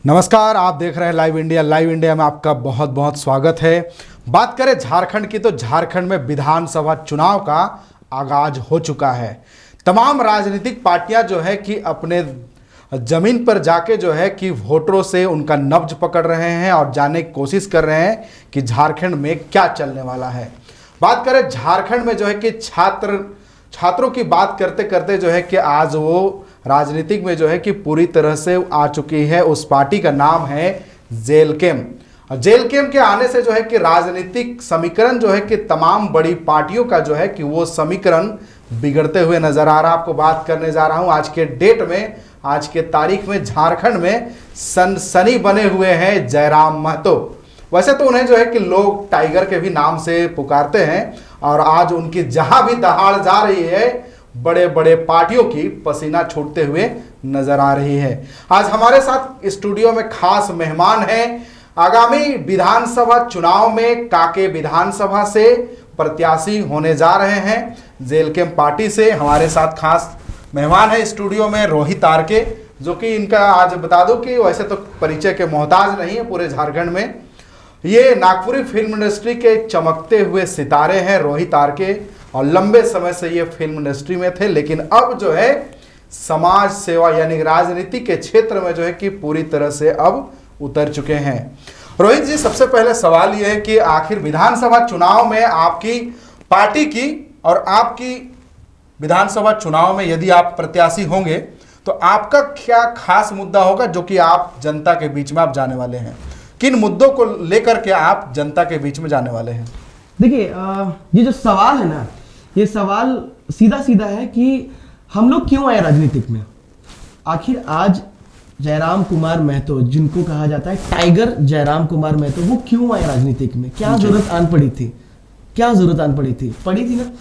नमस्कार, आप देख रहे हैं लाइव इंडिया। लाइव इंडिया में आपका बहुत बहुत स्वागत है। बात करें झारखंड की तो झारखंड में विधानसभा चुनाव का आगाज हो चुका है। तमाम राजनीतिक पार्टियां जो है कि अपने जमीन पर जाके जो है कि वोटरों से उनका नब्ज पकड़ रहे हैं और जानने की कोशिश कर रहे हैं कि झारखंड में क्या चलने वाला है। बात करें झारखंड में जो है कि छात्रों की बात करते करते जो है कि आज वो राजनीतिक में जो है कि पूरी तरह से आ चुकी है। उस पार्टी का नाम है जेलकेम। जेलकेम के आने से जो है कि राजनीतिक समीकरण जो है कि तमाम बड़ी पार्टियों का जो है कि वो समीकरण बिगड़ते हुए नजर आ रहा है। आपको बात करने जा रहा हूं आज के डेट में, आज के तारीख में झारखंड में सनसनी बने हुए हैं जयराम महतो। वैसे तो उन्हें जो है कि लोग टाइगर के भी नाम से पुकारते हैं और आज उनकी जहां भी दहाड़ जा रही है, बड़े बड़े पार्टियों की पसीना छूटते हुए नजर आ रही है। आज हमारे साथ स्टूडियो में खास मेहमान हैं। आगामी विधानसभा चुनाव में काके विधानसभा से प्रत्याशी होने जा रहे हैं। जेलकेम पार्टी से हमारे साथ खास मेहमान है स्टूडियो में रोहित आरके, जो कि इनका आज बता दूं कि वैसे तो परिचय के मोहताज नहीं है पूरे झारखंड में। ये नागपुरी फिल्म इंडस्ट्री के चमकते हुए सितारे हैं रोहित आरके, और लंबे समय से ये फिल्म इंडस्ट्री में थे, लेकिन अब जो है समाज सेवा यानी राजनीति के क्षेत्र में जो है कि पूरी तरह से अब उतर चुके हैं। रोहित जी, सबसे पहले सवाल ये है कि आखिर विधानसभा चुनाव में आपकी पार्टी की और आपकी विधानसभा चुनाव में यदि आप प्रत्याशी होंगे तो आपका क्या खास मुद्दा होगा जो कि आप जनता के बीच में आप जाने वाले हैं? किन मुद्दों को लेकर के आप जनता के बीच में जाने वाले हैं? देखिए, ये जो सवाल है ना, ये सवाल सीधा सीधा है कि हम लोग क्यों आए राजनीतिक में। आखिर आज जयराम कुमार महतो, जिनको कहा जाता है टाइगर जयराम कुमार महतो, वो क्यों आए राजनीतिक में? क्या जरूरत आन पड़ी थी? क्या जरूरत आन पड़ी थी ना।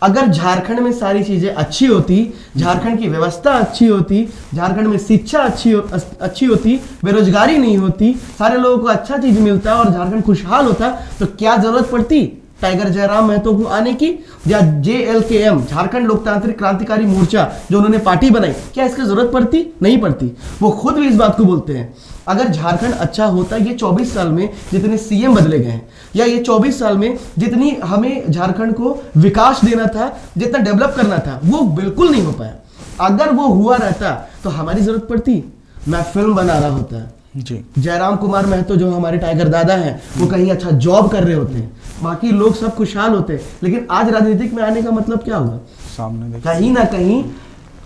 अगर झारखंड में सारी चीजें अच्छी होती, झारखंड की व्यवस्था अच्छी होती, झारखंड में शिक्षा अच्छी होती, बेरोजगारी नहीं होती, सारे लोगों को अच्छा चीज मिलता और झारखंड खुशहाल होता, तो क्या जरूरत पड़ती टाइगर जयराम महतो को आने की? या JLKM, झारखंड लोकतांत्रिक क्रांतिकारी मोर्चा, जो उन्होंने पार्टी बनाई, क्या इसकी जरूरत पड़ती? नहीं पड़ती। वो खुद भी इस बात को बोलते हैं। अगर झारखंड अच्छा होता, ये 24 साल में जितने CM बदले गए हैं, या ये 24 साल में जितनी हमें झारखंड को विकास देना था, जितना डेवलप करना था, वो बिल्कुल नहीं हो पाया। अगर वो हुआ रहता तो हमारी जरूरत पड़ती? मैं फिल्म बना रहा होता जी। जयराम कुमार महतो जो हमारे टाइगर दादा हैं, वो कहीं अच्छा जॉब कर रहे होते हैं, बाकी लोग सब खुशहाल होते। लेकिन आज राजनीतिक में आने का मतलब क्या हुआ? सामने कहीं ना कहीं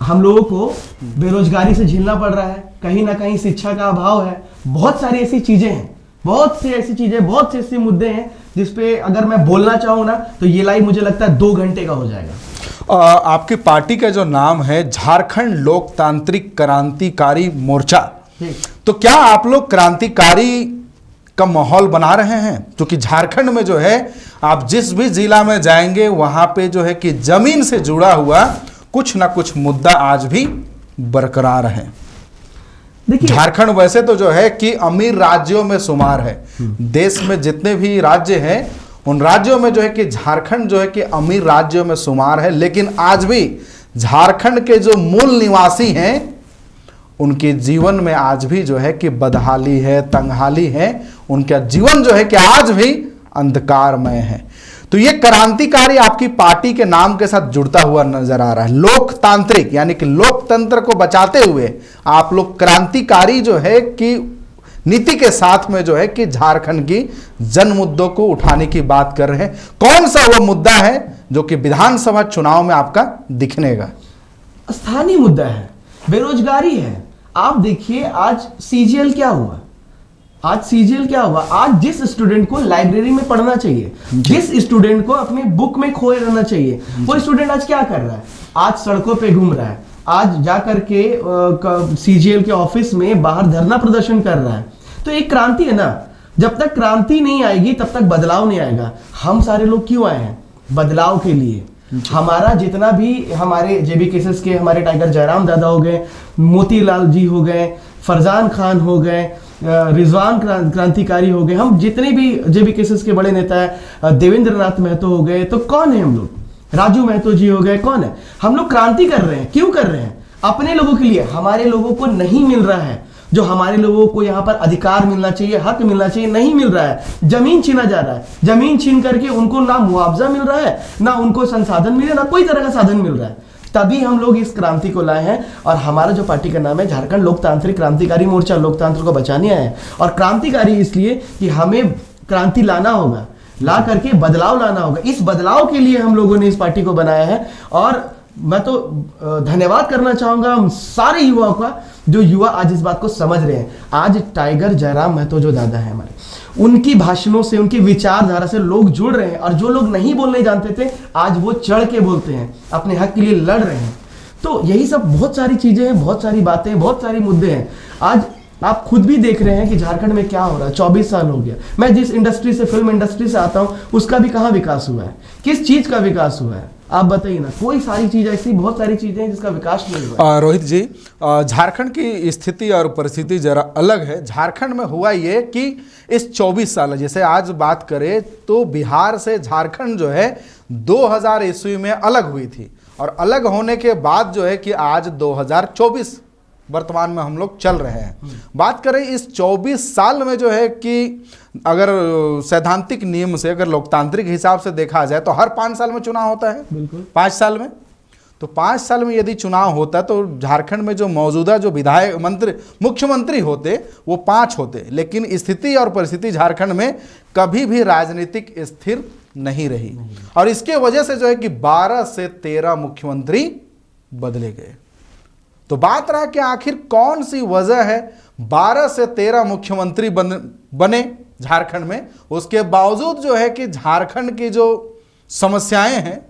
हम लोगों को बेरोजगारी से झेलना पड़ रहा है, कहीं ना कहीं शिक्षा का अभाव है, बहुत सारी ऐसी चीजें हैं, बहुत से ऐसे मुद्दे हैं जिसपे अगर मैं बोलना चाहूँ ना तो ये लाइव मुझे लगता है 2 घंटे का हो जाएगा। आपकी पार्टी का जो नाम है झारखंड लोकतांत्रिक क्रांतिकारी मोर्चा, तो क्या आप लोग क्रांतिकारी का माहौल बना रहे हैं? क्योंकि झारखंड में जो है आप जिस भी जिला में जाएंगे वहां पे जो है कि जमीन से जुड़ा हुआ कुछ ना कुछ मुद्दा आज भी बरकरार है। देखिए, झारखंड वैसे तो जो है कि अमीर राज्यों में शुमार है। देश में जितने भी राज्य हैं उन राज्यों में जो है कि झारखंड जो है कि अमीर राज्यों में शुमार है, लेकिन आज भी झारखंड के जो मूल निवासी हैं उनके जीवन में आज भी जो है कि बदहाली है, तंगहाली है। उनका जीवन जो है कि आज भी अंधकारमय है। तो ये क्रांतिकारी आपकी पार्टी के नाम के साथ जुड़ता हुआ नजर आ रहा है। लोकतांत्रिक यानी कि लोकतंत्र को बचाते हुए आप लोग क्रांतिकारी जो है कि नीति के साथ में जो है कि झारखंड की जन मुद्दों को उठाने की बात कर रहे हैं। कौन सा वो मुद्दा है जो कि विधानसभा चुनाव में आपका दिखनेगा? स्थानीय मुद्दा है, बेरोजगारी है। आप देखिए आज CGL क्या हुआ? आज जिस स्टूडेंट को लाइब्रेरी में पढ़ना चाहिए, जिस स्टूडेंट को अपने बुक में खोए रहना चाहिए, वो स्टूडेंट आज क्या कर रहा है? आज सड़कों पे घूम रहा है, आज जाकर के CGL के ऑफिस में बाहर धरना प्रदर्शन कर रहा है। तो एक क्रांति है ना। जब तक क्रांति नहीं आएगी तब तक बदलाव नहीं आएगा। हम सारे लोग क्यों आए हैं? बदलाव के लिए। हमारा जितना भी हमारे JB केसेस के हमारे टाइगर जयराम दादा हो गए, मोतीलाल जी हो गए, फरजान खान हो गए, रिजवान क्रांतिकारी हो गए, हम जितने भी JB केसेस के बड़े नेता है, देवेंद्र नाथ महतो हो गए, तो कौन है हम लोग? राजू महतो जी हो गए, कौन है? हम लोग क्रांति कर रहे हैं। क्यों कर रहे हैं? अपने लोगों के लिए। हमारे लोगों को नहीं मिल रहा है जो हमारे लोगों को यहाँ पर अधिकार मिलना चाहिए, हक मिलना चाहिए, नहीं मिल रहा है। जमीन छीना जा रहा है, जमीन छीन करके उनको ना मुआवजा मिल रहा है, ना उनको संसाधन मिल रहा है, ना कोई तरह का साधन मिल रहा है। तभी हम लोग इस क्रांति को लाए हैं और हमारा जो पार्टी का नाम है झारखंड लोकतांत्रिक क्रांतिकारी मोर्चा, लोकतंत्र को बचाने आए हैं। और क्रांतिकारी इसलिए कि हमें क्रांति लाना होगा, ला करके बदलाव लाना होगा। इस बदलाव के लिए हम लोगों ने इस पार्टी को बनाया है। और मैं तो धन्यवाद करना चाहूंगा हम सारे युवाओं का, जो युवा आज इस बात को समझ रहे हैं। आज टाइगर जयराम महतो जो दादा है हमारे, उनकी भाषणों से, उनकी विचारधारा से लोग जुड़ रहे हैं। और जो लोग नहीं बोलने जानते थे, आज वो चढ़ के बोलते हैं, अपने हक के लिए लड़ रहे हैं। तो यही सब बहुत सारी चीजें हैं, बहुत सारी बातें, बहुत सारे मुद्दे हैं। आज आप खुद भी देख रहे हैं कि झारखंड में क्या हो रहा है। 24 साल हो गया, मैं जिस इंडस्ट्री से, फिल्म इंडस्ट्री से आता हूं, उसका भी कहाँ विकास हुआ है? किस चीज का विकास हुआ है? आप बताइए ना। कोई सारी चीज ऐसी, बहुत सारी चीजें हैं जिसका विकास नहीं हुआ। रोहित जी, झारखंड की स्थिति और परिस्थिति जरा अलग है। झारखंड में हुआ ये कि इस 24 साल, जैसे आज बात करें तो बिहार से झारखंड जो है 2000 ईस्वी में अलग हुई थी, और अलग होने के बाद जो है कि आज 2024 वर्तमान में हम लोग चल रहे हैं। बात करें इस 24 साल में जो है कि अगर सैद्धांतिक नियम से, अगर लोकतांत्रिक हिसाब से देखा जाए तो हर 5 साल में चुनाव होता है। बिल्कुल 5 साल में, तो 5 साल में यदि चुनाव होता तो झारखंड में जो मौजूदा जो विधायक, मंत्री, मुख्यमंत्री होते वो 5 होते। लेकिन स्थिति और परिस्थिति झारखंड में कभी भी राजनीतिक स्थिर नहीं रही, और इसके वजह से जो है कि 12 से 13 मुख्यमंत्री बदले गए। तो बात रहा कि आखिर कौन सी वजह है 12 से 13 मुख्यमंत्री बने झारखंड में, उसके बावजूद जो है कि झारखंड की जो समस्याएं हैं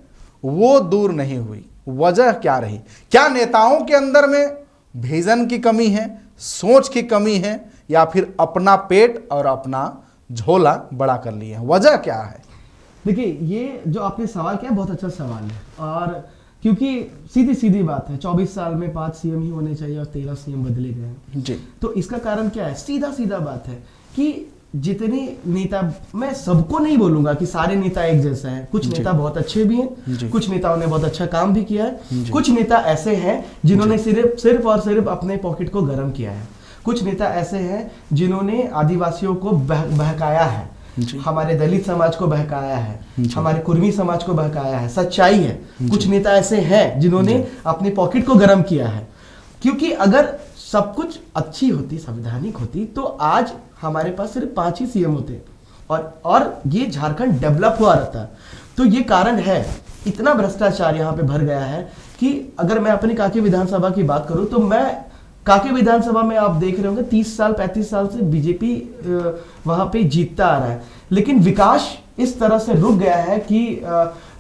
वो दूर नहीं हुई। वजह क्या रही? क्या नेताओं के अंदर में विजन की कमी है, सोच की कमी है, या फिर अपना पेट और अपना झोला बड़ा कर लिए हैं? वजह क्या है? देखिए, ये जो आपने सवाल किया बहुत अच्छा सवाल है। और क्योंकि सीधी सीधी बात है, 24 साल में 5 सीएम ही होने चाहिए और 13 सीएम बदले गए जी। तो इसका कारण क्या है? सीधा सीधा बात है कि जितने नेता, मैं सबको नहीं बोलूंगा कि सारे नेता एक जैसे हैं। कुछ नेता बहुत अच्छे भी हैं, कुछ नेताओं ने बहुत अच्छा काम भी किया है, कुछ नेता ऐसे हैं जिन्होंने सिर्फ और सिर्फ अपने पॉकेट को गर्म किया है, कुछ नेता ऐसे हैं जिन्होंने आदिवासियों को बहकाया है, हमारे दलित समाज को बहकाया है, हमारे कुर्मी समाज को बहकाया है। सच्चाई है, कुछ नेता ऐसे हैं जिन्होंने अपने पॉकेट को गर्म किया है। क्योंकि अगर सब कुछ अच्छी होती, संवैधानिक होती, तो आज हमारे पास सिर्फ 5 ही सीएम होते और ये झारखंड डेवलप हुआ रहता। तो ये कारण है, इतना भ्रष्टाचार यहाँ पे भर गया है कि अगर मैं अपनी कांके विधानसभा की बात करूं तो मैं कांके विधानसभा में, आप देख रहे होंगे 30 साल 35 साल से बीजेपी वहां पे जीतता आ रहा है, लेकिन विकास इस तरह से रुक गया है कि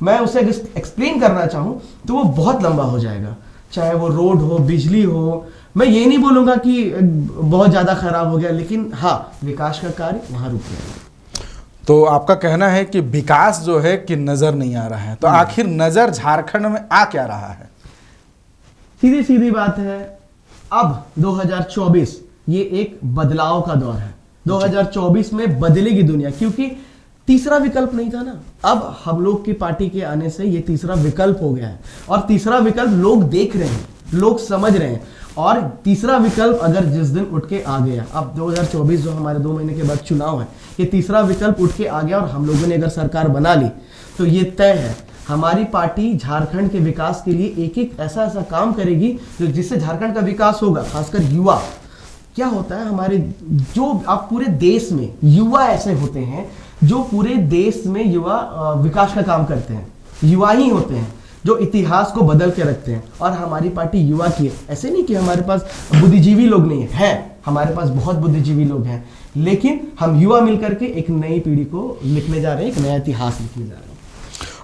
मैं उसे एक्सप्लेन करना चाहूं तो वो बहुत लंबा हो जाएगा। चाहे वो रोड हो, बिजली हो, मैं ये नहीं बोलूंगा कि बहुत ज्यादा खराब हो गया, लेकिन हाँ, विकास का कार्य वहां रुक गया। तो आपका कहना है कि विकास जो है कि नजर नहीं आ रहा है। तो आखिर नजर झारखंड में आ क्या रहा है? सीधी सीधी बात है, अब 2024 ये एक बदलाव का दौर है। 2024 में बदलेगी दुनिया, क्योंकि तीसरा विकल्प नहीं था ना। अब हम लोग की पार्टी के आने से ये तीसरा विकल्प हो गया है, और तीसरा विकल्प लोग देख रहे हैं, लोग समझ रहे हैं। और तीसरा विकल्प अगर जिस दिन उठ के आ गया, अब 2024 जो हमारे 2 महीने के बाद चुनाव है, ये तीसरा विकल्प उठ के आ गया और हम लोगों ने अगर सरकार बना ली तो ये तय है, हमारी पार्टी झारखंड के विकास के लिए एक एक ऐसा ऐसा काम करेगी जिससे झारखंड का विकास होगा। खासकर युवा, क्या होता है हमारे, जो आप पूरे देश में युवा ऐसे होते हैं जो पूरे देश में युवा विकास का काम करते हैं, युवा ही होते हैं जो इतिहास को बदल के रखते हैं। और हमारी पार्टी युवा की है। ऐसे नहीं कि हमारे पास बुद्धिजीवी लोग नहीं है, हमारे पास बहुत बुद्धिजीवी लोग हैं, लेकिन हम युवा मिलकर के एक नई पीढ़ी को लिखने जा रहे हैं, एक नया इतिहास लिखने जा रहे हैं।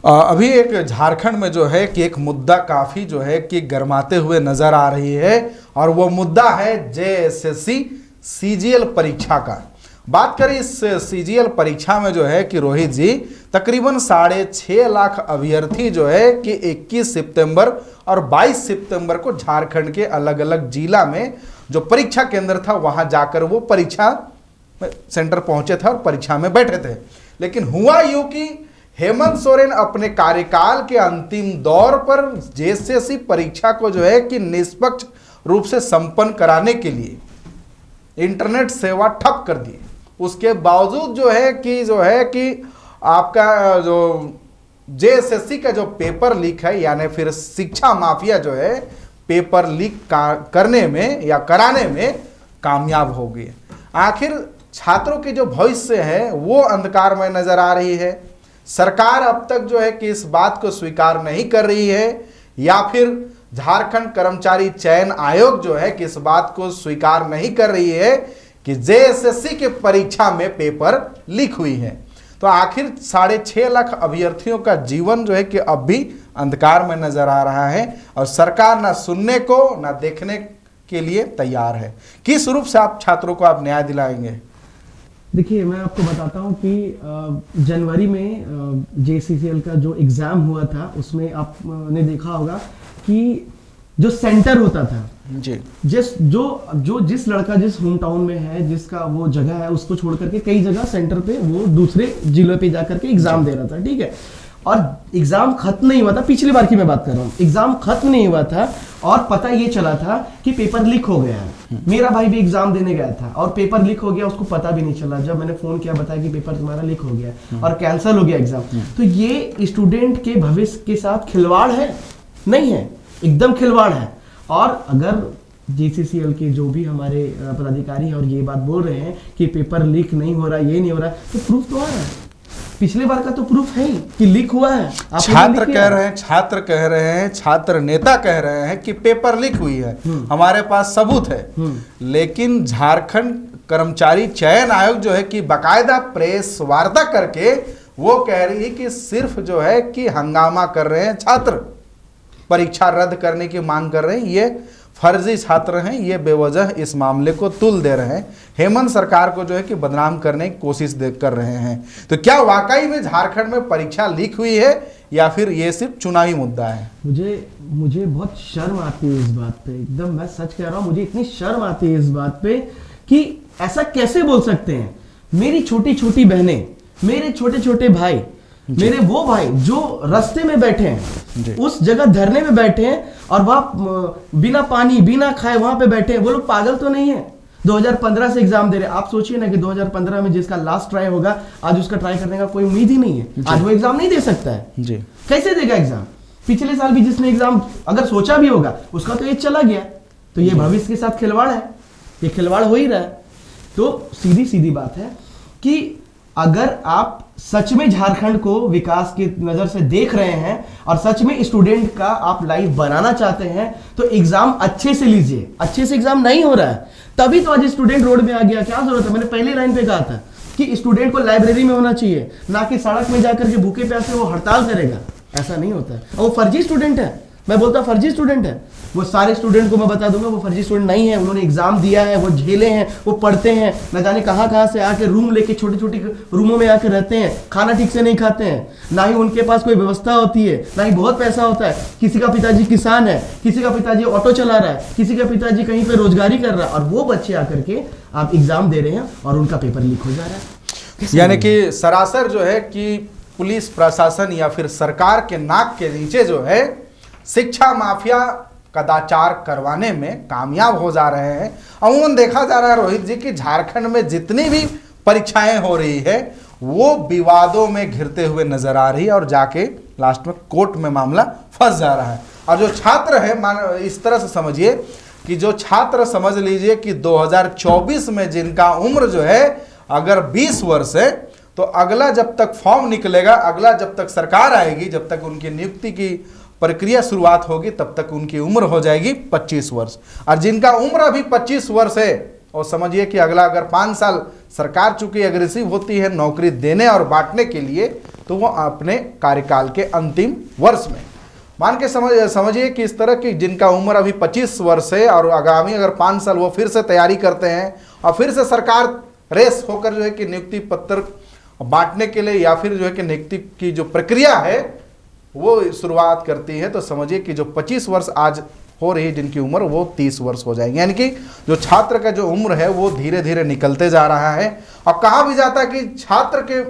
अभी एक झारखंड में जो है कि एक मुद्दा काफी जो है कि गरमाते हुए नजर आ रही है, और वो मुद्दा है जेएसएससी सीजीएल परीक्षा का। बात करें इस सीजीएल परीक्षा में जो है कि रोहित जी, तकरीबन 6.5 लाख अभ्यर्थी जो है कि 21 सितंबर और 22 सितंबर को झारखंड के अलग अलग जिला में जो परीक्षा केंद्र था वहां जाकर वो परीक्षा सेंटर पहुंचे थे और परीक्षा में बैठे थे। लेकिन हुआ यूं कि हेमंत सोरेन अपने कार्यकाल के अंतिम दौर पर जेएसएससी परीक्षा को जो है कि निष्पक्ष रूप से संपन्न कराने के लिए इंटरनेट सेवा ठप कर दी। उसके बावजूद जो है कि आपका जो जेएसएससी का जो पेपर लीक है, यानी फिर शिक्षा माफिया जो है पेपर लीक करने में या कराने में कामयाब हो गई। आखिर छात्रों की जो भविष्य है वो अंधकार में नजर आ रही है। सरकार अब तक जो है कि इस बात को स्वीकार नहीं कर रही है, या फिर झारखंड कर्मचारी चयन आयोग जो है कि इस बात को स्वीकार नहीं कर रही है कि जेएसएससी के परीक्षा में पेपर लीक हुई है। तो आखिर 6.5 लाख अभ्यर्थियों का जीवन जो है कि अब भी अंधकार में नजर आ रहा है, और सरकार ना सुनने को ना देखने के लिए तैयार है। किस रूप से आप छात्रों को आप न्याय दिलाएंगे? देखिए, मैं आपको बताता हूँ कि जनवरी में जेसीसीएल का जो एग्ज़ाम हुआ था उसमें आपने देखा होगा कि जो सेंटर होता था जी, जिस लड़का जिस होम टाउन में है, जिसका वो जगह है, उसको छोड़ करके कई जगह सेंटर पे वो दूसरे जिलों पे जा करके एग्जाम दे रहा था, ठीक है। और एग्जाम खत्म नहीं हुआ था, पिछली बार की मैं बात कर रहा हूँ, एग्जाम खत्म नहीं हुआ था और पता ये चला था कि पेपर लीक हो गया है। मेरा भाई भी एग्जाम देने गया था और पेपर लीक हो गया, उसको पता भी नहीं चला। जब मैंने फोन किया बताया कि पेपर तुम्हारा लीक हो गया और कैंसिल हो गया एग्जाम। तो ये स्टूडेंट के भविष्य के साथ खिलवाड़ है? नहीं है, एकदम खिलवाड़ है। और अगर जेसीसीएल के जो भी हमारे पदाधिकारी हैं और ये बात बोल रहे हैं कि पेपर लीक नहीं हो रहा, ये नहीं हो रहा, तो प्रूफ तो है, पिछले बार का तो प्रूफ है ही कि लीक हुआ है। छात्र कह रहे हैं, छात्र नेता कह रहे हैं कि पेपर लीक हुई है, हमारे पास सबूत है। लेकिन झारखंड कर्मचारी चयन आयोग जो है कि बाकायदा प्रेस वार्ता करके वो कह रही है कि सिर्फ जो है कि हंगामा कर रहे हैं छात्र, परीक्षा रद्द करने की मांग कर रहे हैं, ये फर्जी छात्र हैं, ये बेवजह इस मामले को तुल दे रहे हैं, हेमंत सरकार को जो है कि बदनाम करने की कोशिश कर रहे हैं। तो क्या वाकई में झारखंड में परीक्षा लीक हुई है या फिर ये सिर्फ चुनावी मुद्दा है? मुझे बहुत शर्म आती है इस बात पे, एकदम मैं सच कह रहा हूँ, मुझे इतनी शर्म आती है इस बात पे कि ऐसा कैसे बोल सकते हैं। मेरी छोटी छोटी बहनें, मेरे छोटे छोटे भाई, मेरे वो भाई जो रास्ते में बैठे हैं, उस जगह धरने में बैठे हैं और वहां बिना पानी बिना खाए वहां पे बैठे हैं, वो लोग पागल तो नहीं है? 2015 से एग्जाम दे रहे हैं। आप सोचिए ना कि 2015 में जिसका लास्ट ट्राई होगा, आज उसका ट्राई करने का कोई उम्मीद ही नहीं है, आज वो एग्जाम नहीं दे सकता है जी। कैसे देगा एग्जाम? पिछले साल भी जिसने एग्जाम अगर सोचा भी होगा उसका तो एज चला गया। तो ये भविष्य के साथ खिलवाड़ है, ये खिलवाड़ हो ही रहा है। तो सीधी सीधी बात है कि अगर आप सच में झारखंड को विकास की नजर से देख रहे हैं और सच में स्टूडेंट का आप लाइफ बनाना चाहते हैं, तो एग्जाम अच्छे से लीजिए। अच्छे से एग्जाम नहीं हो रहा है, तभी तो आज स्टूडेंट रोड में आ गया। क्या जरूरत है? मैंने पहले लाइन पे कहा था कि स्टूडेंट को लाइब्रेरी में होना चाहिए, ना कि सड़क में जाकर के भूखे प्यासे वो हड़ताल करेगा। ऐसा नहीं होता है। और वो फर्जी स्टूडेंट है, मैं बोलता फर्जी स्टूडेंट है। वो सारे स्टूडेंट को मैं बता दूंगा वो फर्जी स्टूडेंट नहीं है, उन्होंने एग्जाम दिया है, वो झेले हैं, वो पढ़ते हैं, न जाने कहाँ से आके रूम लेके छोटी छोटी रूमों में आके रहते हैं, खाना ठीक से नहीं खाते हैं, ना ही उनके पास कोई व्यवस्था होती है, ना ही बहुत पैसा होता है। किसी का पिताजी किसान है, किसी का पिताजी ऑटो चला रहा है, किसी का पिताजी कहीं पर रोजगारी कर रहा है, और वो बच्चे आकर के आप एग्जाम दे रहे हैं और उनका पेपर लीक हो जा रहा है। यानी कि सरासर जो है कि पुलिस प्रशासन या फिर सरकार के नाक के नीचे जो है शिक्षा माफिया कदाचार करवाने में कामयाब हो जा रहे हैं। अमूमन देखा जा रहा है रोहित जी कि झारखंड में जितनी भी परीक्षाएं हो रही है वो विवादों में घिरते हुए नजर आ रही है और जाके लास्ट में कोर्ट में मामला फंस जा रहा है। और जो छात्र है, इस तरह से समझिए कि जो छात्र समझ लीजिए कि 2024 में जिनका उम्र जो है अगर 20 वर्ष है, तो अगला जब तक फॉर्म निकलेगा, अगला जब तक सरकार आएगी, जब तक उनकी नियुक्ति की प्रक्रिया शुरुआत होगी, तब तक उनकी उम्र हो जाएगी 25 वर्ष। और जिनका उम्र अभी 25 वर्ष है, और समझिए कि अगला अगर 5 साल सरकार चूंकि एग्रेसिव होती है नौकरी देने और बांटने के लिए, तो वो अपने कार्यकाल के अंतिम वर्ष में मान के समझिए कि इस तरह की जिनका उम्र अभी 25 वर्ष है और आगामी अगर 5 साल वो फिर से तैयारी करते हैं और फिर से सरकार रेस होकर जो है कि नियुक्ति पत्र बांटने के लिए या फिर जो है कि नियुक्ति की जो प्रक्रिया है वो शुरुआत करती है, तो समझिए कि जो 25 वर्ष आज हो रही है जिनकी उम्र, वो 30 वर्ष हो जाएंगे। यानी कि जो छात्र का जो उम्र है वो धीरे धीरे निकलते जा रहा है। और कहा भी जाता है कि छात्र के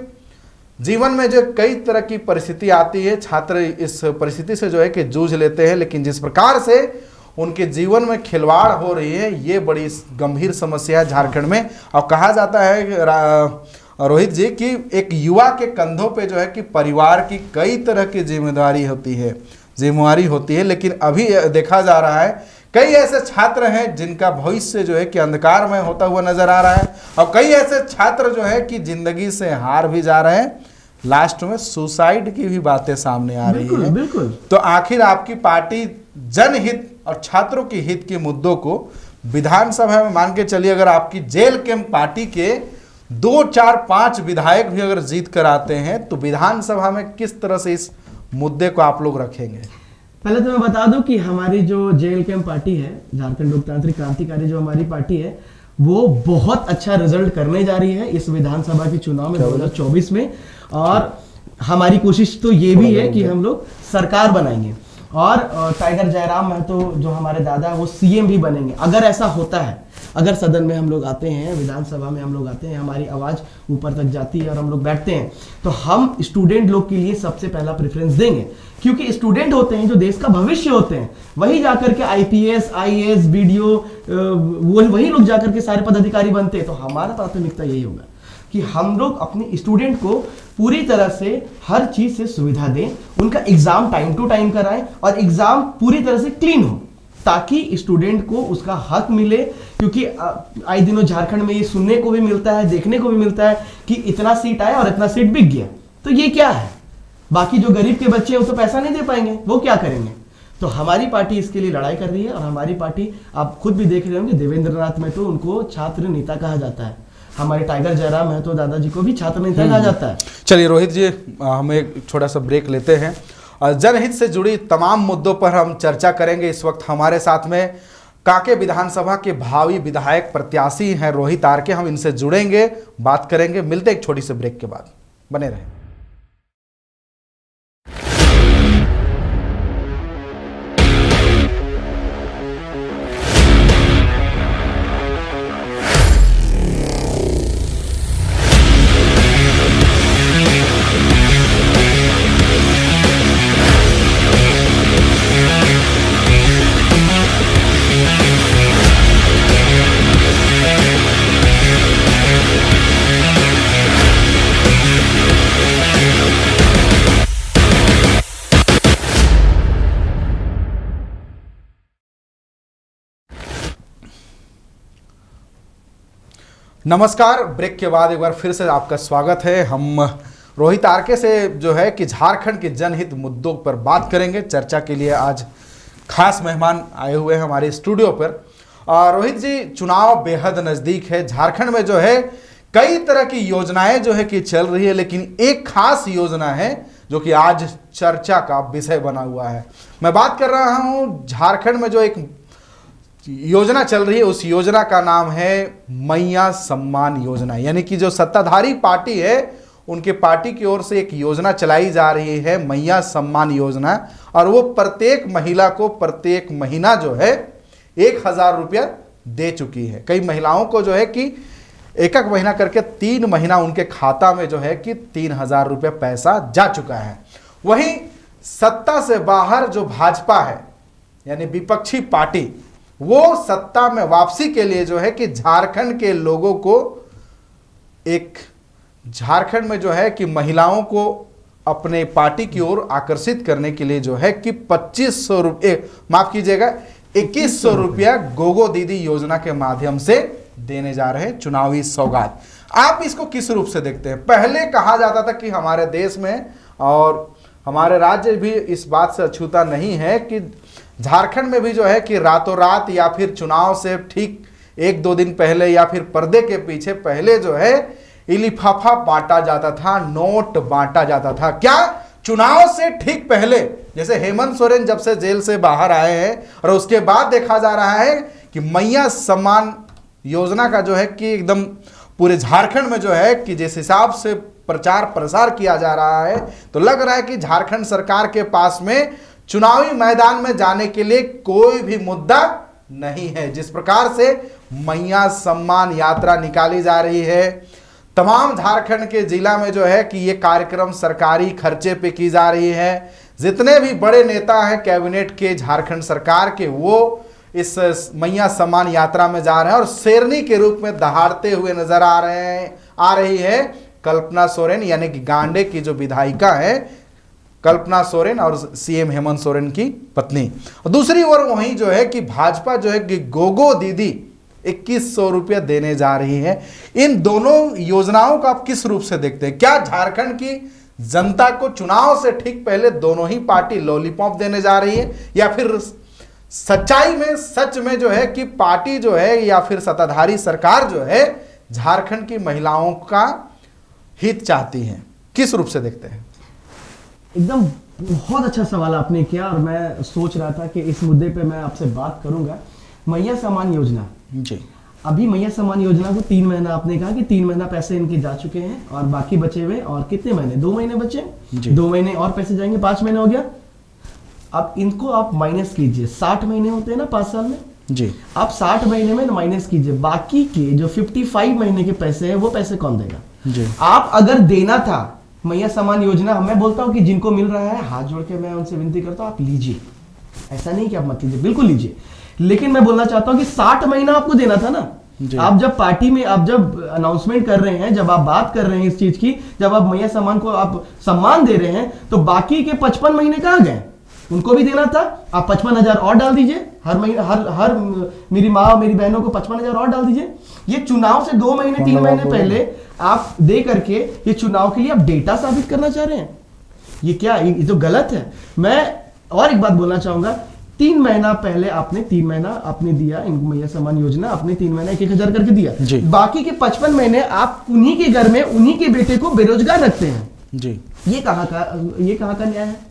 जीवन में जो कई तरह की परिस्थिति आती है, छात्र इस परिस्थिति से जो है कि जूझ लेते हैं, लेकिन जिस प्रकार से उनके जीवन में खिलवाड़ हो रही है, ये बड़ी गंभीर समस्या है झारखंड में। और कहा जाता है रोहित जी कि एक युवा के कंधों पे जो है कि परिवार की कई तरह की जिम्मेदारी होती है, लेकिन अभी देखा जा रहा है कई ऐसे छात्र हैं जिनका भविष्य जो है कि अंधकार में होता हुआ नजर आ रहा है, और कई ऐसे छात्र जो है कि जिंदगी से हार भी जा रहे हैं, लास्ट में सुसाइड की भी बातें सामने आ रही है। बिल्कुल। तो आखिर आपकी पार्टी जनहित और छात्रों के हित के मुद्दों को विधानसभा में मान के चलिए, अगर आपकी जेल कैंप पार्टी के 2, 4, 5 विधायक भी अगर जीत कर आते हैं तो विधानसभा में किस तरह से इस मुद्दे को आप लोग रखेंगे? पहले तो मैं बता दूं कि हमारी जो जेल कैंप पार्टी है, झारखंड लोकतांत्रिक क्रांतिकारी जो हमारी पार्टी है, वो बहुत अच्छा रिजल्ट करने जा रही है इस विधानसभा के चुनाव में 2024 में। और हमारी कोशिश तो ये भी है कि हम लोग सरकार बनाएंगे और टाइगर जयराम महतो जो हमारे दादा है वो सीएम भी बनेंगे। अगर ऐसा होता है, अगर सदन में हम लोग आते हैं, विधानसभा में हम लोग आते हैं, हमारी आवाज़ ऊपर तक जाती है और हम लोग बैठते हैं, तो हम स्टूडेंट लोग के लिए सबसे पहला प्रेफरेंस देंगे, क्योंकि स्टूडेंट होते हैं जो देश का भविष्य होते हैं। वही जाकर के आईपीएस, आईएएस, बीडीओ, वही लोग जाकर के सारे पदाधिकारी बनते हैं। तो हमारा प्राथमिकता यही होगा कि हम लोग अपने स्टूडेंट को पूरी तरह से हर चीज से सुविधा दें, उनका एग्जाम टाइम टू टाइम कराएं और एग्जाम पूरी तरह से क्लीन हो, ताकि स्टूडेंट को उसका हक मिले। क्योंकि आए दिनों झारखंड में ये सुनने को भी मिलता है, देखने को भी मिलता है कि इतना सीट आया और इतना सीट बिक गया। तो ये क्या है? बाकी जो गरीब के बच्चे हैं वो तो पैसा नहीं दे पाएंगे, वो क्या करेंगे? तो हमारी पार्टी इसके लिए लड़ाई कर रही है। और हमारी पार्टी, आप खुद भी देख रहे होंगे, देवेंद्र नाथ महतो उनको छात्र नेता कहा जाता है, हमारे टाइगर जयराम महतो दादाजी को भी छात्र नेता कहा जाता है। चलिए रोहित जी, हम एक छोटा सा ब्रेक लेते हैं और जनहित से जुड़ी तमाम मुद्दों पर हम चर्चा करेंगे। इस वक्त हमारे साथ में कांके विधानसभा के भावी विधायक प्रत्याशी हैं रोहित आर्के, हम इनसे जुड़ेंगे, बात करेंगे। मिलते एक छोटी सी ब्रेक के बाद, बने रहें। नमस्कार, ब्रेक के बाद एक बार फिर से आपका स्वागत है। हम रोहित आर्के से जो है कि झारखंड के जनहित मुद्दों पर बात करेंगे। चर्चा के लिए आज खास मेहमान आए हुए हैं हमारे स्टूडियो पर। रोहित जी, चुनाव बेहद नज़दीक है। झारखंड में जो है कई तरह की योजनाएं जो है कि चल रही है, लेकिन एक खास योजना है जो कि आज चर्चा का विषय बना हुआ है। मैं बात कर रहा हूँ झारखंड में जो एक योजना चल रही है, उस योजना का नाम है मैया सम्मान योजना। यानी कि जो सत्ताधारी पार्टी है उनके पार्टी की ओर से एक योजना चलाई जा रही है, मैया सम्मान योजना। और वो प्रत्येक महिला को प्रत्येक महीना जो है 1,000 रुपया दे चुकी है। कई महिलाओं को जो है कि एक महीना करके 3 महीना उनके खाता में जो है कि 3,000 रुपया पैसा जा चुका है। वहीं सत्ता से बाहर जो भाजपा है यानी विपक्षी पार्टी, वो सत्ता में वापसी के लिए जो है कि झारखंड के लोगों को एक झारखंड में जो है कि महिलाओं को अपने पार्टी की ओर आकर्षित करने के लिए जो है कि 2500 रुपये, माफ कीजिएगा 2100 रुपया गोगो दीदी योजना के माध्यम से देने जा रहे हैं, चुनावी सौगात। आप इसको किस रूप से देखते हैं? पहले कहा जाता था कि हमारे देश में और हमारे राज्य भी इस बात से अछूता नहीं है कि झारखंड में भी जो है कि रातों रात या फिर चुनाव से ठीक 1-2 दिन पहले या फिर पर्दे के पीछे पहले जो है लिफाफा बांटा जाता था, नोट बांटा जाता था। क्या चुनाव से ठीक पहले, जैसे हेमंत सोरेन जब से जेल से बाहर आए हैं और उसके बाद देखा जा रहा है कि मैया सम्मान योजना का जो है कि एकदम पूरे झारखंड में जो है कि जिस हिसाब से प्रचार प्रसार किया जा रहा है, तो लग रहा है कि झारखंड सरकार के पास में चुनावी मैदान में जाने के लिए कोई भी मुद्दा नहीं है। जिस प्रकार से मैया सम्मान यात्रा निकाली जा रही है, तमाम झारखंड के जिला में जो है कि ये कार्यक्रम सरकारी खर्चे पे की जा रही है। जितने भी बड़े नेता हैं कैबिनेट के झारखंड सरकार के, वो इस मैया सम्मान यात्रा में जा रहे हैं और शेरनी के रूप में दहाड़ते हुए नजर आ रही है कल्पना सोरेन, यानी कि गांडे की जो विधायिका है कल्पना सोरेन और सीएम हेमंत सोरेन की पत्नी। और दूसरी ओर वहीं जो है कि भाजपा जो है कि गोगो दीदी 2100 रुपया देने जा रही है। इन दोनों योजनाओं को आप किस रूप से देखते हैं? क्या झारखंड की जनता को चुनाव से ठीक पहले दोनों ही पार्टी लॉलीपॉप देने जा रही है, या फिर सच्चाई में सच में जो है कि पार्टी जो है या फिर सत्ताधारी सरकार जो है झारखंड की महिलाओं का हित चाहती है? किस रूप से देखते हैं? एकदम बहुत अच्छा सवाल आपने किया और मैं सोच रहा था कि इस मुद्दे पे मैं आपसे बात करूंगा। मैया सम्मान योजना जी, अभी मैया सम्मान योजना को 3 महीना, आपने कहा कि 3 महीना पैसे इनके जा चुके हैं और बाकी बचे हुए और कितने महीने, 2 महीने बचे, 2 महीने और पैसे जाएंगे, 5 महीने हो गया। अब इनको आप माइनस कीजिए, 60 महीने होते हैं ना 5 साल में जी, आप 60 महीने में माइनस कीजिए, बाकी के जो 55 महीने के पैसे हैं वो पैसे कौन देगा? जी। आप अगर देना था मैया सम्मान योजना, मैं बोलता हूं कि जिनको मिल रहा है हाथ जोड़ के मैं उनसे विनती करता हूं आप लीजिए, ऐसा नहीं कि आप मत लीजिए, बिल्कुल लीजिए। लेकिन मैं बोलना चाहता हूं कि 60 महीना आपको देना था ना। आप जब पार्टी में आप जब अनाउंसमेंट कर रहे हैं, जब आप बात कर रहे हैं इस चीज की, जब आप मैया सम्मान को आप सम्मान दे रहे हैं, तो बाकी के 55 महीने कहां गए? उनको भी देना था। आप 55,000 और डाल दीजिए हर महीने, हर मेरी माँ मेरी बहनों को 55,000 और डाल दीजिए। ये चुनाव से 2 महीने 3 महीने पहले आप दे करके ये चुनाव के लिए आप डेटा साबित करना चाह रहे हैं, ये क्या, ये तो गलत है। मैं और एक बात बोलना चाहूंगा, 3 महीना पहले आपने 3 महीना आपने दिया इनको मैया सम्मान योजना, आपने 3 महीना 1,000 करके दिया, बाकी के 55 महीने आप उन्हीं के घर में उन्हीं के बेटे को बेरोजगार रखते हैं जी। ये कहाँ का न्याय है?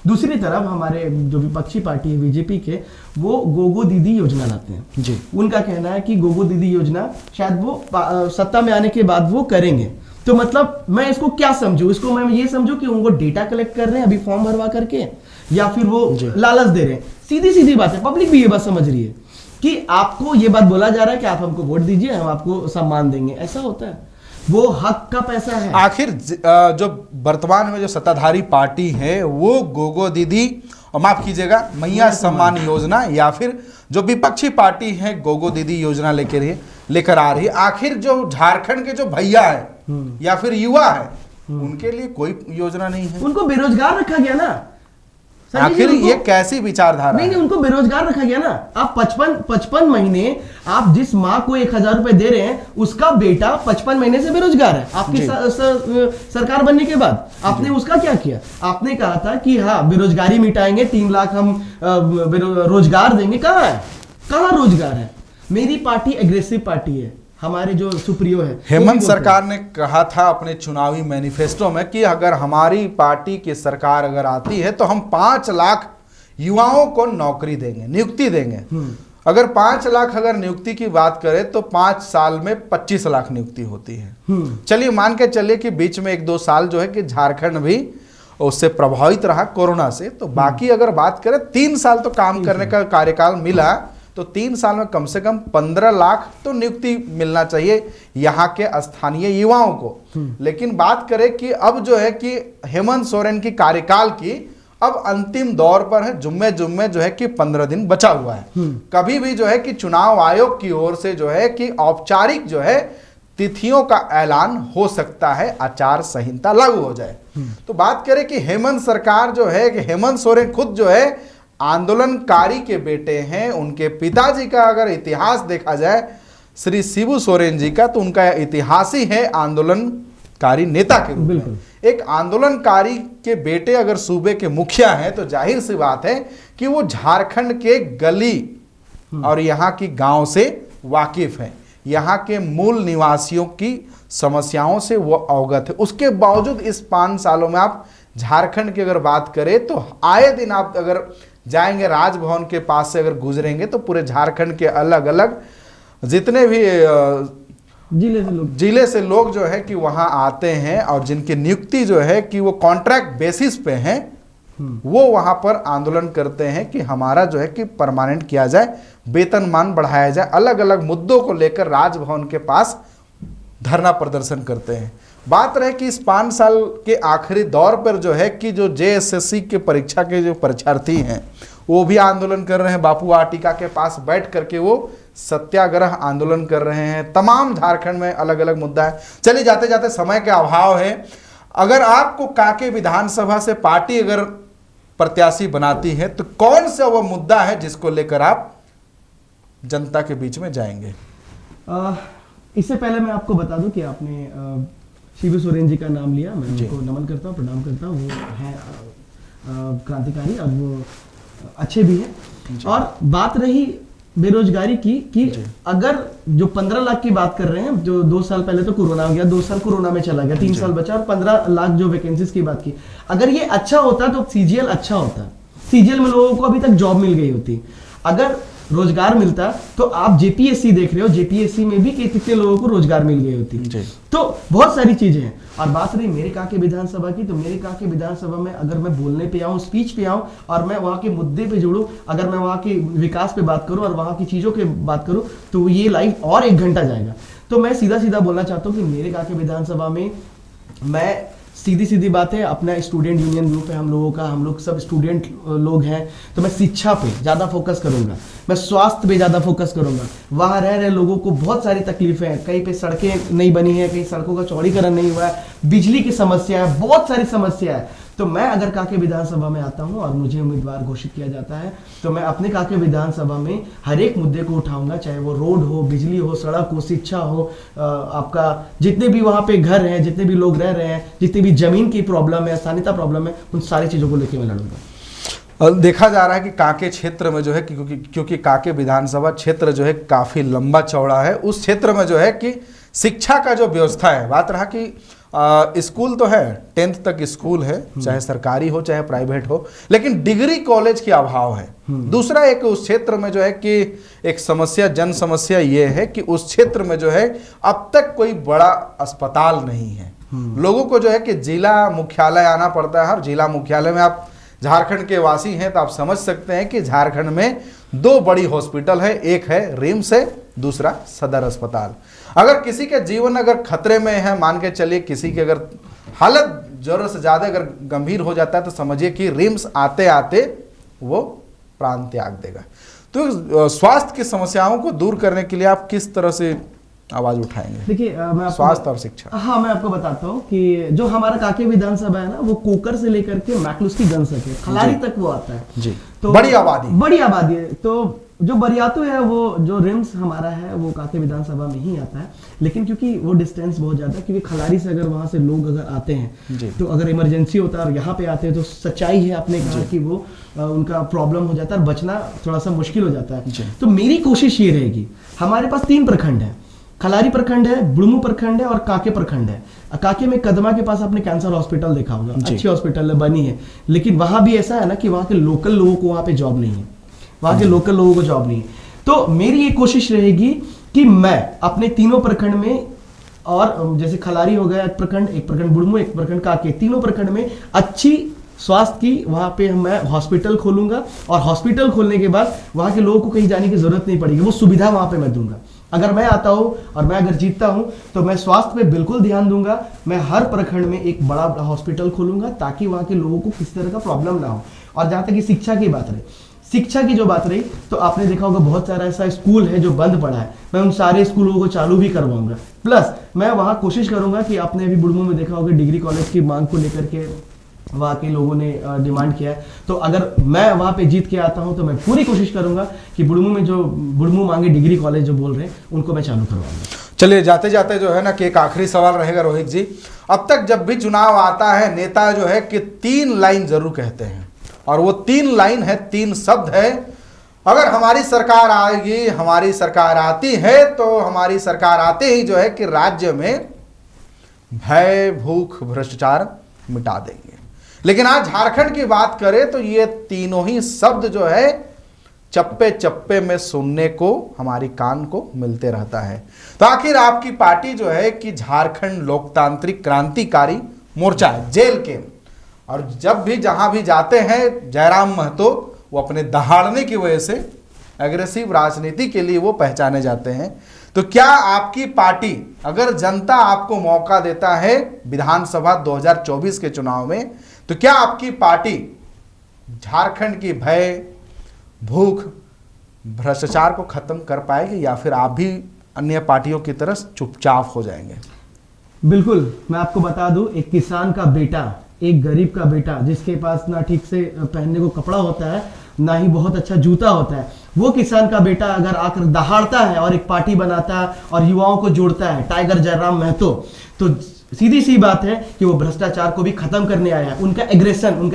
दूसरी तरफ हमारे जो विपक्षी पार्टी है बीजेपी के, वो गोगो दीदी योजना लाते हैं जी। उनका कहना है कि गोगो दीदी योजना शायद वो सत्ता में आने के बाद वो करेंगे। तो मतलब मैं इसको क्या समझूं? इसको मैं ये समझूं कि उनको डेटा कलेक्ट कर रहे हैं अभी फॉर्म भरवा करके, या फिर वो लालच दे रहे हैं? सीधी सीधी बात है, पब्लिक भी ये बात समझ रही है कि आपको ये बात बोला जा रहा है कि आप हमको वोट दीजिए, हम आपको सम्मान देंगे। ऐसा होता है? वो हक का पैसा है। आखिर जो वर्तमान में जो सत्ताधारी पार्टी है वो गोगो दीदी, और माफ कीजिएगा मैया सम्मान योजना, या फिर जो विपक्षी पार्टी है गोगो दीदी योजना लेकर आ रही है। आखिर जो झारखंड के जो भैया है या फिर युवा है, उनके लिए कोई योजना नहीं है। उनको बेरोजगार रखा गया ना। आखिर ये कैसी विचारधारा? नहीं, उनको बेरोजगार रखा गया ना। आप 55 महीने आप जिस माँ को 1,000 रुपए दे रहे हैं, उसका बेटा 55 महीने से बेरोजगार है। आपकी सरकार बनने के बाद आपने उसका क्या किया? आपने कहा था कि हाँ बेरोजगारी मिटाएंगे, 3 लाख हम रोजगार देंगे। कहाँ है? कहाँ रोजगार है? मेरी पार्टी एग्रेसिव पार्टी है, हमारे जो सुप्रियो है हेमंत सरकार ने कहा था अपने चुनावी मैनिफेस्टो में कि अगर हमारी पार्टी की सरकार अगर आती है तो हम 5 लाख युवाओं को नौकरी देंगे, नियुक्ति देंगे। अगर 5 लाख अगर नियुक्ति की बात करें तो 5 साल में 25 लाख नियुक्ति होती है। चलिए मान के चलिए कि बीच में 1-2 साल जो है कि झारखंड भी उससे प्रभावित रहा कोरोना से, तो बाकी अगर बात करें 3 साल तो काम करने का कार्यकाल मिला, तो 3 साल में कम से कम 15 लाख तो नियुक्ति मिलना चाहिए यहाँ के स्थानीय युवाओं को। लेकिन बात करें कि अब जो है कि हेमंत सोरेन की कार्यकाल की अब अंतिम दौर पर है, जुम्मे जो है कि 15 दिन बचा हुआ है। कभी भी जो है कि चुनाव आयोग की ओर से जो है कि औपचारिक जो है तिथियों का ऐलान हो सकता है, आचार संहिता लागू हो जाए। तो बात करें कि हेमंत सरकार जो है कि हेमंत सोरेन खुद जो है आंदोलनकारी के बेटे हैं। उनके पिताजी का अगर इतिहास देखा जाए श्री शिबू सोरेन जी का, तो उनका इतिहास ही है आंदोलनकारी नेता के रूप में। एक आंदोलनकारी के बेटे अगर सूबे के मुखिया हैं तो जाहिर सी बात है कि वो झारखंड के गली और यहाँ की गांव से वाकिफ हैं, यहाँ के मूल निवासियों की समस्याओं से वो अवगत है। उसके बावजूद इस 5 सालों में आप झारखंड की अगर बात करें तो आए दिन आप अगर जाएंगे राजभवन के पास से अगर गुजरेंगे तो पूरे झारखंड के अलग अलग जितने भी जिले से लोग जो है कि वहां आते हैं और जिनकी नियुक्ति जो है कि वो कॉन्ट्रैक्ट बेसिस पे हैं, वो वहां पर आंदोलन करते हैं कि हमारा जो है कि परमानेंट किया जाए, वेतनमान बढ़ाया जाए। अलग अलग मुद्दों को लेकर राजभवन के पास धरना प्रदर्शन करते हैं। बात रहे कि इस 5 साल के आखिरी दौर पर जो है कि जो JSSC के परीक्षा के जो परीक्षार्थी हैं वो भी आंदोलन कर रहे हैं, बापू वाटिका के पास बैठ करके वो सत्याग्रह आंदोलन कर रहे हैं। तमाम झारखंड में अलग अलग मुद्दा है। चलिए जाते जाते, समय के अभाव है, अगर आपको कांके विधानसभा से पार्टी अगर प्रत्याशी बनाती है तो कौन सा वो मुद्दा है जिसको लेकर आप जनता के बीच में जाएंगे? इससे पहले मैं आपको बता दूं कि आपने शिबू सोरेन जी का नाम लिया, मैं उनको नमन करता हूँ, प्रणाम करता हूँ। वो है क्रांतिकारी और वो अच्छे भी हैं। और बात रही बेरोजगारी की कि अगर जो 15 लाख की बात कर रहे हैं, जो 2 साल पहले तो कोरोना हो गया, 2 साल कोरोना में चला गया, 3 साल बचा और 15 लाख जो वैकेंसीज की बात की, अगर ये अच्छा होता तो CGL अच्छा होता। CGL में लोगों को अभी तक जॉब मिल गई होती। अगर रोजगार मिलता तो आप JPSC देख रहे हो, JPSC में भी कितने लोगों को रोजगार मिल गई होती। तो बहुत सारी चीजें हैं। और बात रही मेरे कांके विधानसभा की, तो मेरे कांके विधानसभा में अगर मैं बोलने पे आऊँ, स्पीच पे आऊँ और मैं वहाँ के मुद्दे पे जुड़ूँ, अगर मैं वहाँ के विकास पे बात करूँ और वहाँ की चीजों के बात करूँ, तो ये लाइव और 1 घंटा जाएगा। तो मैं सीधा सीधा बोलना चाहता हूँ कि मेरे कांके विधानसभा में मैं सीधी सीधी बात है, अपना स्टूडेंट यूनियन ग्रुप है हम लोगों का, हम लोग सब स्टूडेंट लोग हैं, तो मैं शिक्षा पे ज़्यादा फोकस करूंगा, मैं स्वास्थ्य पे ज़्यादा फोकस करूंगा। वहाँ रह रहे लोगों को बहुत सारी तकलीफें हैं, कहीं पे सड़कें नहीं बनी है, कहीं सड़कों का चौड़ीकरण नहीं हुआ है, बिजली की समस्या है, बहुत सारी समस्या है। तो मैं अगर कांके विधानसभा में आता हूं और मुझे उम्मीदवार घोषित किया जाता है तो मैं अपने कांके विधानसभा में हर एक मुद्दे को उठाऊंगा, चाहे वो रोड हो, बिजली हो, सड़क हो, शिक्षा हो, आपका जितने भी वहाँ पे घर हैं, जितने भी लोग रह रहे हैं, जितनी भी जमीन की प्रॉब्लम है, स्थानीयता प्रॉब्लम है, उन सारी चीज़ों को लेकर मैं लड़ूंगा। देखा जा रहा है कि कांके क्षेत्र में जो है क्योंकि कांके विधानसभा क्षेत्र जो है काफ़ी लंबा चौड़ा है, उस क्षेत्र में जो है कि शिक्षा का जो व्यवस्था है, बात रहा कि स्कूल तो है, 10th तक स्कूल है, चाहे सरकारी हो चाहे प्राइवेट हो, लेकिन डिग्री कॉलेज की अभाव है। दूसरा एक उस क्षेत्र में जो है कि एक समस्या, जन समस्या ये है कि उस क्षेत्र में जो है अब तक कोई बड़ा अस्पताल नहीं है। लोगों को जो है कि जिला मुख्यालय आना पड़ता है, और जिला मुख्यालय में आप झारखंड के वासी हैं तो आप समझ सकते हैं कि झारखंड में 2 बड़ी हॉस्पिटल है, एक है रिम्स है, दूसरा सदर अस्पताल। अगर किसी के जीवन अगर खतरे में है, मान के चलिए किसी की अगर हालत जरूरत से ज़्यादा अगर गंभीर हो जाता है तो समझिए कि रिम्स आते आते वो प्राण त्याग देगा। तो स्वास्थ्य की समस्याओं को दूर करने के लिए आप किस तरह से आवाज उठाएंगे? देखिए मैं स्वास्थ्य और शिक्षा। हाँ, मैं आपको बताता हूँ कि जो हमारा कांके विधानसभा है ना, वो कोकर से लेकर के मैक्लुस्कीगंज तक है, खलारी तक वो आता है जी। तो बड़ी आबादी है। तो जो बरियातू है, वो जो रिम्स हमारा है वो कांके विधानसभा में ही आता है, लेकिन क्योंकि वो डिस्टेंस बहुत ज्यादा है, क्योंकि खलारी से अगर वहां से लोग अगर आते हैं तो अगर इमरजेंसी होता है और यहाँ पे आते हैं तो सच्चाई है, आपने कहा कि वो उनका प्रॉब्लम हो जाता है और बचना थोड़ा सा मुश्किल हो जाता है। तो मेरी कोशिश ये रहेगी, हमारे पास 3 प्रखंड है, खलारी प्रखंड है, बुढ़मू प्रखंड है और कांके प्रखंड है। कांके में कदमा के पास आपने कैंसर हॉस्पिटल देखा होगा, अच्छी हॉस्पिटल बनी है, लेकिन वहां भी ऐसा है ना कि वहां के लोकल लोगों को वहां पे जॉब नहीं है, वहां के लोकल लोगों को जॉब नहीं है। तो मेरी ये कोशिश रहेगी कि मैं अपने तीनों प्रखंड में, और जैसे खलारी हो गया एक प्रखंड बुढ़मू, एक प्रखंड कांके, तीनों प्रखंड में अच्छी स्वास्थ्य की वहां पे मैं हॉस्पिटल खोलूंगा, और हॉस्पिटल खोलने के बाद वहां के लोगों को कहीं जाने की जरूरत नहीं पड़ेगी, वो सुविधा वहां पे मैं दूंगा। अगर मैं आता हूं और मैं अगर जीतता हूं तो मैं स्वास्थ्य पे बिल्कुल ध्यान दूंगा, मैं हर प्रखंड में एक बड़ा हॉस्पिटल खोलूंगा ताकि वहां के लोगों को किसी तरह का प्रॉब्लम ना हो। और जहां तक कि शिक्षा की बात रही, शिक्षा की जो बात रही, तो आपने देखा होगा बहुत सारा ऐसा स्कूल है जो बंद पड़ा है, मैं उन सारे स्कूलों को चालू भी करवाऊंगा। प्लस मैं वहां कोशिश करूंगा कि आपने अभी बुढ़मू में देखा होगा डिग्री कॉलेज की मांग को लेकर के वहाँ के लोगों ने डिमांड किया है, तो अगर मैं वहाँ पे जीत के आता हूँ तो मैं पूरी कोशिश करूंगा कि बुढ़मू में जो बुढ़मू मांगे डिग्री कॉलेज जो बोल रहे हैं उनको मैं चालू करवाऊंगा। चलिए जाते जाते जो है ना कि एक आखिरी सवाल रहेगा रोहित जी, अब तक जब भी चुनाव आता है नेता जो है कि 3 लाइन जरूर कहते हैं, और वो 3 लाइन है, 3 शब्द है, अगर हमारी सरकार आएगी, हमारी सरकार आती है तो हमारी सरकार आते ही जो है कि राज्य में भय, भूख, भ्रष्टाचार मिटा देंगे। लेकिन आज झारखंड की बात करें तो ये तीनों ही शब्द जो है चप्पे चप्पे में सुनने को हमारी कान को मिलते रहता है। तो आखिर आपकी पार्टी जो है कि झारखंड लोकतांत्रिक क्रांतिकारी मोर्चा है, जेल के, और जब भी जहां भी जाते हैं जयराम महतो वो अपने दहाड़ने की वजह से एग्रेसिव राजनीति के लिए वो पहचाने जाते हैं। तो क्या आपकी पार्टी, अगर जनता आपको मौका देता है विधानसभा 2024 के चुनाव में, तो क्या आपकी पार्टी झारखंड की भय, भूख, भ्रष्टाचार को खत्म कर पाएगी, या फिर आप भी अन्य पार्टियों की तरह चुपचाप हो जाएंगे? बिल्कुल, मैं आपको बता दूं, एक किसान का बेटा, एक गरीब का बेटा, जिसके पास ना ठीक से पहनने को कपड़ा होता है, ना ही बहुत अच्छा जूता होता है, वो किसान का बेटा अगर आकर दहाड़ता है और एक पार्टी बनाता है और युवाओं को जोड़ता है, टाइगर जयराम महतो, तो सीधी सी बात है कि वो भ्रष्टाचार को भी खत्म करने आया है। उनका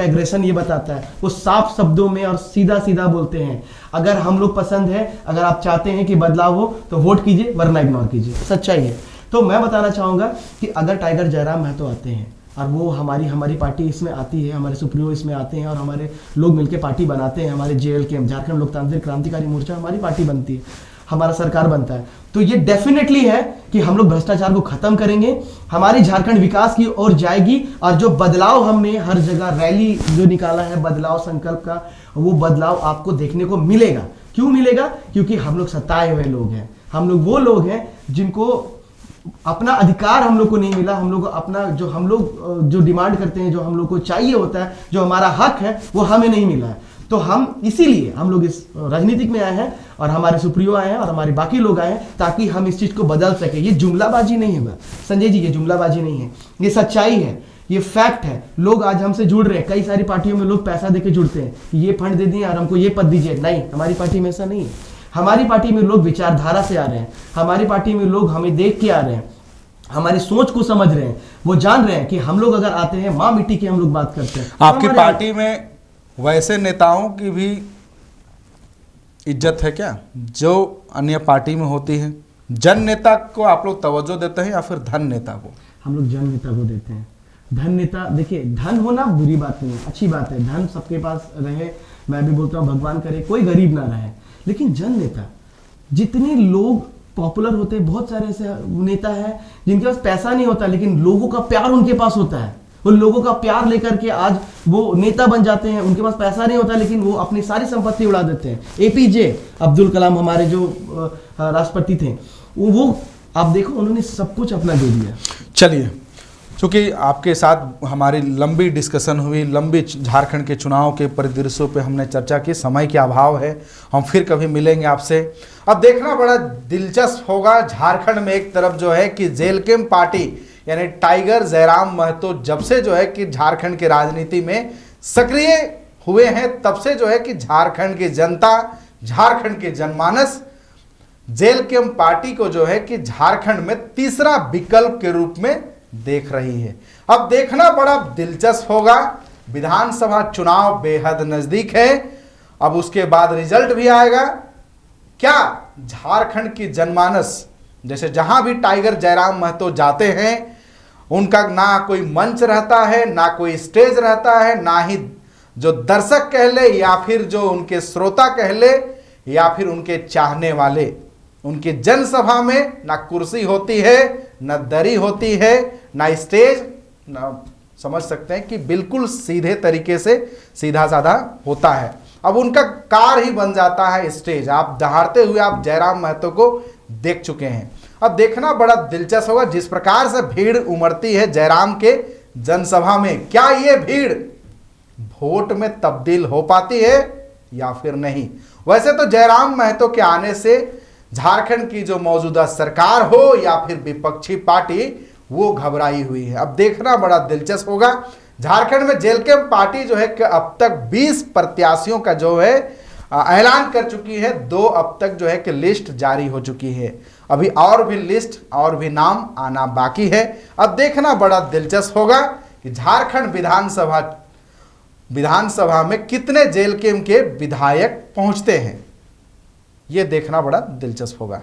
एग्रेशन ये बताता है, वो साफ शब्दों में और सीधा सीधा बोलते हैं, अगर हम लोग पसंद है, अगर आप चाहते हैं कि बदलाव हो तो वोट कीजिए, वरना इग्नोर कीजिए। सच्चाई है। तो मैं बताना चाहूंगा कि अगर टाइगर जयराम महतो आते हैं और वो हमारी पार्टी इसमें आती है, हमारे सुप्रीमो इसमें आते हैं और हमारे लोग मिलकर पार्टी बनाते हैं, हमारे JLK झारखंड लोकतांत्रिक क्रांतिकारी मोर्चा, हमारी पार्टी बनती है, हमारा सरकार बनता है, तो ये डेफिनेटली है कि हम लोग भ्रष्टाचार को खत्म करेंगे, हमारी झारखंड विकास की ओर जाएगी। और जो बदलाव हमने हर जगह रैली जो निकाला है बदलाव संकल्प का, वो बदलाव आपको देखने को मिलेगा। क्यों मिलेगा? क्योंकि हम लोग सताए हुए लोग हैं, हम लोग वो लोग हैं जिनको अपना अधिकार हम लोग को नहीं मिला, हम लोग को अपना जो हम लोग जो डिमांड करते हैं, जो हम लोग को चाहिए होता है, जो हमारा हक है, वो हमें नहीं मिला है। तो हम इसीलिए हम लोग इस राजनीतिक में आए हैं और हमारे सुप्रीमो आए हैं और हमारे बाकी लोग आए हैं ताकि हम इस चीज को बदल सके। ये जुमलाबाजी नहीं होगा संजय जी, ये जुमलाबाजी नहीं है, ये सच्चाई है, ये फैक्ट है। लोग आज हमसे जुड़ रहे हैं, कई सारी पार्टियों में लोग पैसा देके जुड़ते हैं, ये फंड दे दिए और हमको ये पद दीजिए। नहीं, हमारी पार्टी में ऐसा नहीं है। हमारी पार्टी में लोग विचारधारा से आ रहे हैं, हमारी पार्टी में लोग हमें देख के आ रहे हैं, हमारी सोच को समझ रहे हैं, वो जान रहे हैं कि हम लोग अगर आते हैं, माँ मिट्टी की हम लोग बात करते हैं। आपकी पार्टी में वैसे नेताओं की भी इज्जत है क्या जो अन्य पार्टी में होती है? जन नेता को आप लोग तवज्जो देते हैं या फिर धन नेता को? हम लोग जन नेता को देते हैं। धन नेता, देखिए, धन होना बुरी बात नहीं है, अच्छी बात है, धन सबके पास रहे, मैं भी बोलता हूँ भगवान करे कोई गरीब ना रहे। लेकिन जन नेता, जितने लोग पॉपुलर होते हैं, बहुत सारे ऐसे नेता हैं जिनके पास पैसा नहीं होता लेकिन लोगों का प्यार उनके पास होता है, वो लोगों का प्यार लेकर के आज वो नेता बन जाते हैं। उनके पास पैसा नहीं होता लेकिन वो अपनी सारी संपत्ति उड़ा देते हैं। APJ अब्दुल कलाम हमारे जो राष्ट्रपति थे, वो आप देखो उन्होंने सब कुछ अपना दे दिया। चलिए, क्योंकि आपके साथ हमारी लंबी डिस्कशन हुई, लंबी झारखंड के चुनाव के परिदृश्यों पे हमने चर्चा की, समय के अभाव है, हम फिर कभी मिलेंगे आपसे। अब देखना बड़ा दिलचस्प होगा, झारखंड में एक तरफ जो है कि JLK पार्टी यानी टाइगर जयराम महतो जब से जो है कि झारखंड की राजनीति में सक्रिय हुए हैं, तब से जो है कि झारखंड की जनता, झारखंड के जनमानस JLK पार्टी को जो है कि झारखंड में तीसरा विकल्प के रूप में देख रही है। अब देखना बड़ा दिलचस्प होगा, विधानसभा चुनाव बेहद नजदीक है, अब उसके बाद रिजल्ट भी आएगा। क्या झारखंड की जनमानस, जैसे जहां भी टाइगर जयराम महतो जाते हैं, उनका ना कोई मंच रहता है, ना कोई स्टेज रहता है, ना ही जो दर्शक कह ले या फिर जो उनके श्रोता कह ले या फिर उनके चाहने वाले, उनकी जनसभा में ना कुर्सी होती है, ना दरी होती है, ना स्टेज, ना समझ सकते हैं कि बिल्कुल सीधे तरीके से सीधा साधा होता है। अब उनका कार ही बन जाता है स्टेज। आप दहाड़ते हुए आप जयराम महतो को देख चुके हैं। अब देखना बड़ा दिलचस्प होगा, जिस प्रकार से भीड़ उमड़ती है जयराम के जनसभा में, क्या ये भीड़ वोट में तब्दील हो पाती है या फिर नहीं? वैसे तो जयराम महतो के आने से झारखंड की जो मौजूदा सरकार हो या फिर विपक्षी पार्टी, वो घबराई हुई है। अब देखना बड़ा दिलचस्प होगा। झारखंड में JLK पार्टी जो है कि अब तक 20 प्रत्याशियों का जो है ऐलान कर चुकी है। 2 अब तक जो है कि लिस्ट जारी हो चुकी है, अभी और भी लिस्ट और भी नाम आना बाकी है। अब देखना बड़ा दिलचस्प होगा कि झारखंड विधानसभा में कितने JLK के विधायक पहुंचते हैं, यह देखना बड़ा दिलचस्प होगा।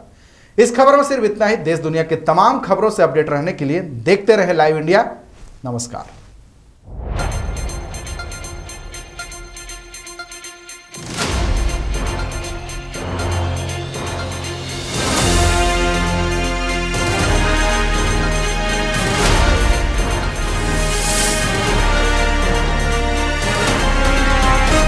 इस खबर में सिर्फ इतना ही। देश दुनिया के तमाम खबरों से अपडेट रहने के लिए देखते रहे लाइव इंडिया। नमस्कार।